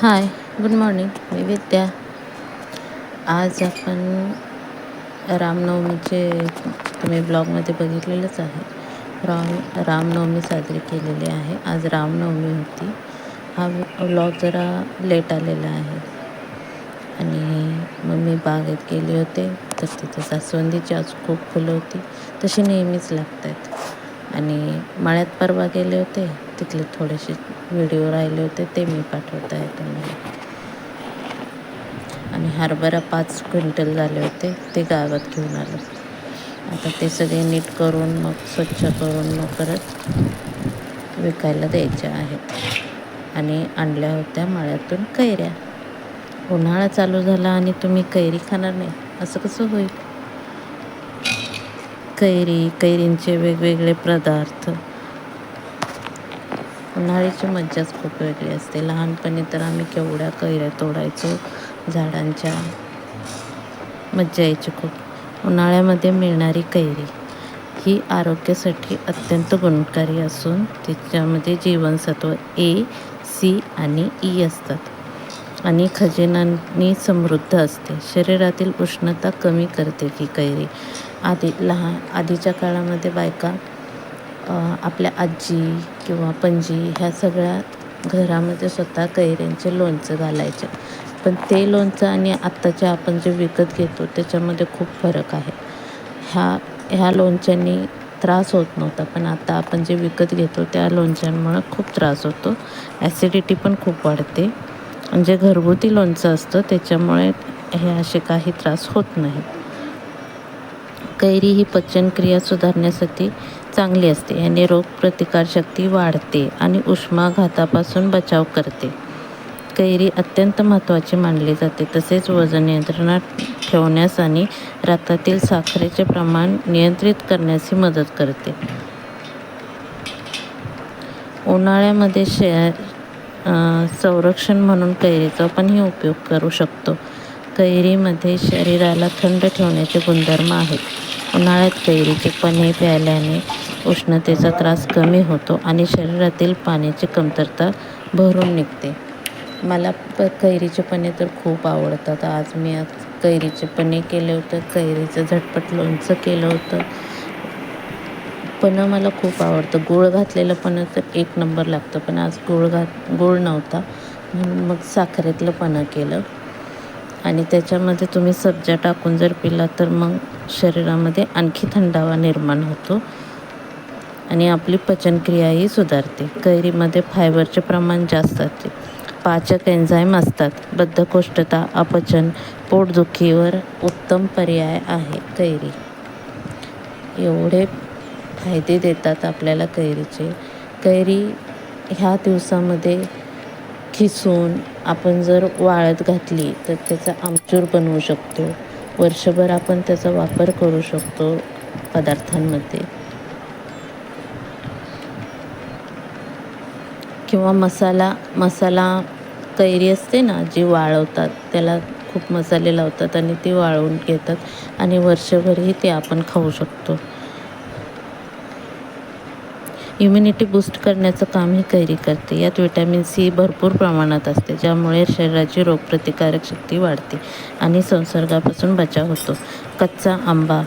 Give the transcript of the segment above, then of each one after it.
हाय, good morning. मी विद्या. आज आपण रामनवमीचे तुम्ही ब्लॉगमध्ये बघितलेलंच आहे. रामनवमी साजरी केलेली आहे. आज रामनवमी होती. हा ब्लॉग जरा लेट आलेला आहे आणि मग मी बागेत गेले होते तर तिथं जास्वंदीची आज खूप फुलं होती. तशी नेहमीच लागत आहेत आणि मळ्यात परवा गेले होते. तिथले थोडेसे व्हिडिओ राहिले होते ते मी पाठवत आहे तुम्हाला. आणि हरभरा 5 क्विंटल झाले होते ते गावात घेऊन आलो. आता ते सगळे नीट करून मग स्वच्छ करून मग परत विकायला द्यायच्या आहेत. आणि आणल्या होत्या मळ्यातून कैऱ्या. उन्हाळा चालू झाला आणि तुम्ही कैरी खाणार नाही असं कसं होईल? कैरींचे वेगवेगळे पदार्थ. उन्हाळ्याची मज्जाच खूप वेगळी असते. लहानपणी तर आम्ही केवढ्या कैऱ्या तोडायचो झाडांच्या. मज्जा यायची खूप. उन्हाळ्यामध्ये मिळणारी कैरी ही आरोग्यासाठी अत्यंत गुणकारी असून तिच्यामध्ये जीवनसत्व ए, सी आणि ई असतात आणि खनिजांनी समृद्ध असते. शरीरातील उष्णता कमी करते ही कैरी. आधीच्या काळामध्ये बायका आपल्या आजी किंवा पणजी ह्या सगळ्या घरामध्ये स्वतः कैऱ्यांचे लोणचं घालायचे. पण ते लोणचं आणि आत्ताचे आपण जे विकत घेतो त्याच्यामध्ये खूप फरक आहे. ह्या लोणच्यांनी त्रास होत नव्हता, पण आता आपण जे विकत घेतो त्या लोणच्यांमुळं खूप त्रास होतो. ॲसिडिटी पण खूप वाढते. म्हणजे घरगुती लोणचं असतं त्याच्यामुळे हे असे काही त्रास होत नाही. कैरी ही पचनक्रिया सुधारण्यासाठी चांगली असते. याने रोगप्रतिकारशक्ती वाढते आणि उष्माघातापासून बचाव करते. कैरी अत्यंत महत्त्वाची मानली जाते. तसेच वजन नियंत्रणात ठेवण्यास आणि रक्तातील साखरेचे प्रमाण नियंत्रित करण्यास मदत करते. उन्हाळ्यामध्ये संरक्षण म्हणून कैरीचा पणही उपयोग करू शकतो. कैरीमध्ये शरीराला थंड ठेवण्याचे गुणधर्म आहेत. उन्हाळ्यात कैरीचे पन्हे प्यायल्याने उष्णतेचा त्रास कमी होतो आणि शरीरातील पाण्याची कमतरता भरून निघते. मला कैरीचे पन्हे तर खूप आवडतात. आज कैरीचे पन्हे केले होतं. कैरीचं झटपट लोणचं केलं होतं. पन्हं मला खूप आवडतं. गूळ घातलेलं पन्हं तर एक नंबर लागतं. पण आज गूळ नव्हता म्हणून मग साखरेतलं पन्हं केलं. आणि त्याच्यामध्ये तुम्ही सब्जा टाकून जर पिला तर मग शरीरामध्ये आणखी थंडावा निर्माण होतो आणि आपली पचनक्रियाही सुधारते. कैरीमध्ये फायबरचे प्रमाण जास्त असते. पाचक एन्झाईम असतात. बद्धकोष्ठता, अपचन, पोटदुखीवर उत्तम पर्याय आहे कैरी. एवढे फायदे देतात आपल्याला कैरीचे. कैरी ह्या दिवसामध्ये खिसून आपण जर वाळत घातली तर त्याचा आमचूर बनवू शकतो. वर्षभर आपण त्याचा वापर करू शकतो पदार्थांमध्ये. किंवा मसाला कैरी असते ना जी वाळवतात, त्याला खूप मसाले लावतात आणि ती वाळवून घेतात आणि वर्षभरही ते आपण खाऊ शकतो. इम्युनिटी बूस्ट करण्याचं काम ही कैरी करते. यात व्हिटॅमिन सी भरपूर प्रमाणात असते, ज्यामुळे शरीराची रोगप्रतिकारक शक्ती वाढते आणि संसर्गापासून बचाव होतो. कच्चा आंबा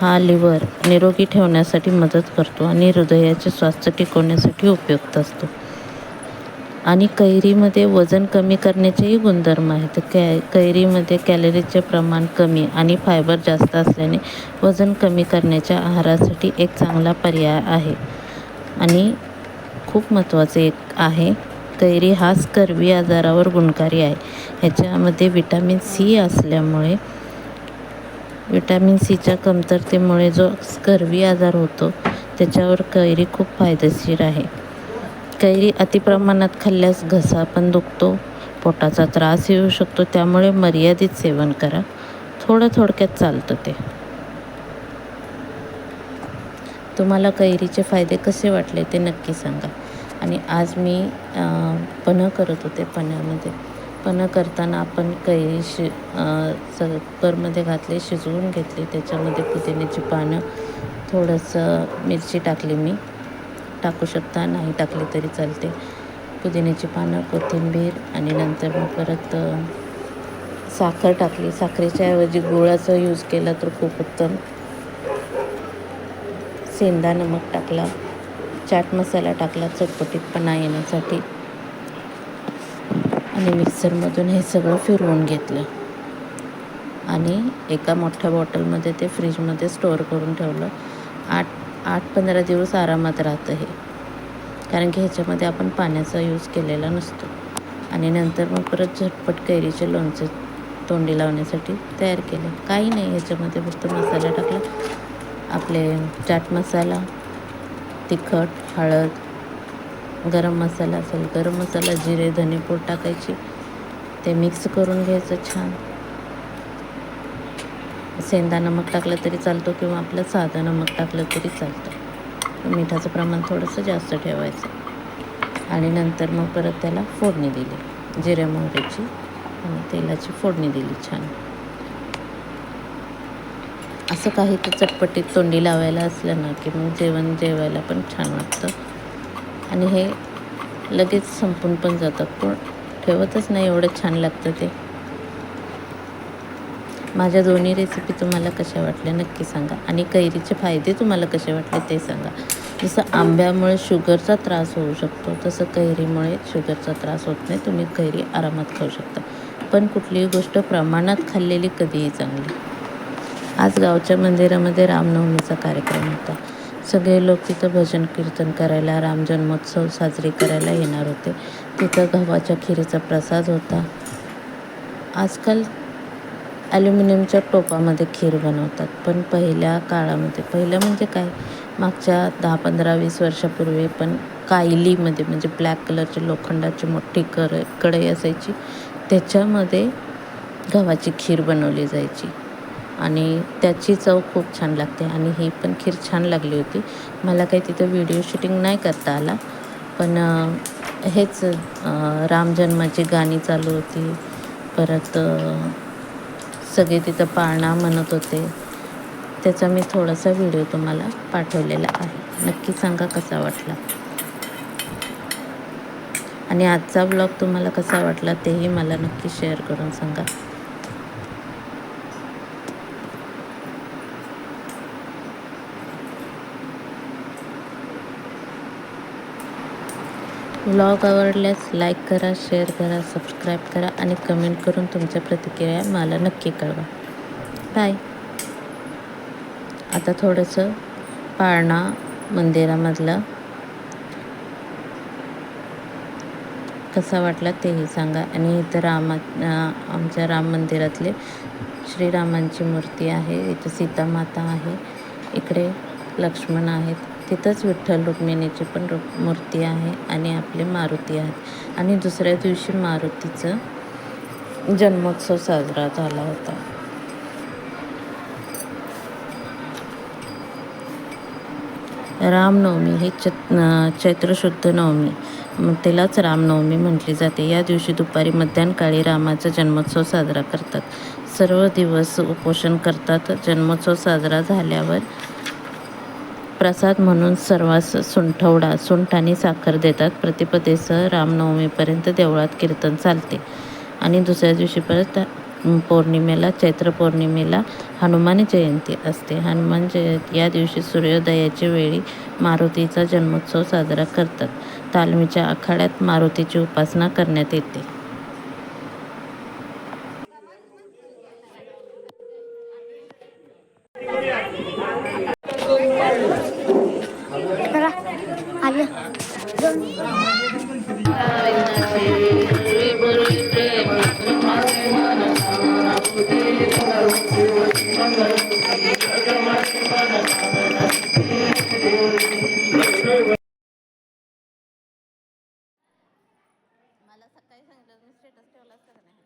हा लिव्हर निरोगी ठेवण्यासाठी मदत करतो आणि हृदयाचे स्वास्थ्य टिकवण्यासाठी उपयुक्त असतो. आणि कैरीमध्ये वजन कमी करण्याचेही गुणधर्म आहेत. कैरीमध्ये कॅलरीचे प्रमाण कमी आणि फायबर जास्त असल्याने वजन कमी करण्याच्या आहारासाठी एक चांगला पर्याय आहे. आणि खूप महत्त्वाचे एक आहे, कैरी हा स्कर्वी आजारावर गुणकारी आहे. ह्याच्यामध्ये व्हिटॅमिन सी असल्यामुळे व्हिटॅमिन सीच्या कमतरतेमुळे जो स्कर्वी आजार होतो त्याच्यावर कैरी खूप फायदेशीर आहे. कैरी अतिप्रमाणात खाल्ल्यास घसा पण दुखतो, पोटाचा त्रास येऊ शकतो. त्यामुळे मर्यादित सेवन करा. थोडक्यात चालतं ते. तुम्हाला कैरीचे फायदे कसे वाटले ते नक्की सांगा. आणि आज मी पन्हं करत होते. पन्हं करताना आपण कैरी कुकरमध्ये घातले, शिजवून घेतली. त्याच्यामध्ये पुदिन्याची पानं, थोडंसं मिरची टाकली. मी टाकू शकता, नाही टाकली तरी चालते. पुदिन्याची पानं, कोथिंबीर आणि नंतर मग परत साखर टाकली. साखरेच्या ऐवजी गुळाचा यूज केला तर खूप उत्तम. सेंधा नमक टाकला, चाट मसाला टाकला चटपटीतपणा येण्यासाठी आणि मिक्सरमधून हे सगळं फिरवून घेतलं आणि एका मोठ्या बॉटलमध्ये ते फ्रीजमध्ये स्टोअर करून ठेवलं. 8-15 दिवस आरामात राहतं हे, कारण की ह्याच्यामध्ये आपण पाण्याचा यूज केलेला नसतो. आणि नंतर मग परत झटपट कैरीचे लोणचे तोंडी लावण्यासाठी तयार केले. काही नाही, ह्याच्यामध्ये फक्त मसाला टाकला, आपले चाट मसाला, तिखट, हळद, गरम मसाला असेल गरम मसाला, जिरे धनेपूड टाकायची, ते मिक्स करून घ्यायचं छान. सेंधा नमक टाकलं तरी चालतो किंवा आपलं साधं नमक टाकलं तरी चालतं. मिठाचं प्रमाण थोडंसं जास्त ठेवायचं आणि नंतर मग परत त्याला फोडणी दिली, जिऱ्या मोहरीची आणि तेलाची फोडणी दिली छान. असं काही तर चटपटीत तोंडी लावायला असलं ना की मग जेवायला पण छान वाटतं आणि हे लगेच संपून पण जातं, पण ठेवतच नाही, एवढं छान लागतं ते. माझ्या दोन्ही रेसिपी तुम्हाला कशा वाटल्या नक्की सांगा आणि कैरीचे फायदे तुम्हाला कसे वाटले ते सांगा. जसं आंब्यामुळे शुगरचा त्रास होऊ शकतो तसं कैरीमुळे शुगरचा त्रास होत नाही. तुम्ही कैरी आरामात खाऊ शकता, पण कुठलीही गोष्ट प्रमाणात खाल्लेली कधीही चांगली. आज गावच्या मंदिरामध्ये रामनवमीचा कार्यक्रम होता. सगळे लोक तिथं भजन कीर्तन करायला, राम जन्मोत्सव साजरी करायला येणार होते. तिथं गव्हाच्या खिरीचा प्रसाद होता. आजकाल ॲल्युमिनियमच्या टोपामध्ये खीर बनवतात, पण पहिल्या काळामध्ये, पहिलं म्हणजे काय, मागच्या 10-15-20 वर्षापूर्वी पण कायलीमध्ये म्हणजे ब्लॅक कलरची लोखंडाची मोठी कढई असायची, त्याच्यामध्ये गव्हाची खीर बनवली जायची आणि त्याची चव खूप छान लागते आणि ही पण खीर छान लागली होती. मला काही तिथं व्हिडिओ शूटिंग नाही करता आला, पण हेच राम जन्माची गाणी चालू होती. परत सगळे तिथं पाळणा म्हणत होते, त्याचा मी थोडासा व्हिडिओ तुम्हाला पाठवलेला आहे. नक्की सांगा कसा वाटला आणि आजचा ब्लॉग तुम्हाला कसा वाटला तेही मला नक्की शेअर करून सांगा. व्लॉग आवडल्यास लाईक करा, शेअर करा, सबस्क्राईब करा आणि कमेंट करून तुमच्या प्रतिक्रिया मला नक्की कळवा. बाय. आता थोडंसं पाळणा मंदिरामधलं कसा वाटला तेही सांगा. आणि इथं आमच्या राम मंदिरातले श्रीरामांची मूर्ती आहे, इथं सीतामाता आहे, इकडे लक्ष्मण आहेत, तिथंच विठ्ठल रुक्मिणीची पण मूर्ती आहे आणि आपले मारुती आहेत. आणि दुसऱ्या दिवशी मारुतीचं जन्मोत्सव साजरा झाला होता. रामनवमी ही चैत्र शुद्ध नवमी, त्यालाच रामनवमी म्हटली जाते. या दिवशी दुपारी मध्याह्नकाळी रामाचा जन्मोत्सव साजरा करतात. सर्व दिवस उपोषण करतात. जन्मोत्सव साजरा झाल्यावर प्रसाद म्हणून सर्वांस सुंठ आणि साखर देतात. प्रतिपदेसह रामनवमीपर्यंत देवळात कीर्तन चालते आणि दुसऱ्या दिवशी परत पौर्णिमेला, चैत्र पौर्णिमेला हनुमान जयंती असते. हनुमान जयंती या दिवशी सूर्योदयाच्या वेळी मारुतीचा जन्मोत्सव साजरा करतात. तालमीच्या आखाड्यात मारुतीची उपासना करण्यात येते. मला सकाळी सांगितलं, मी स्टेटस ठेवला असता का नाही.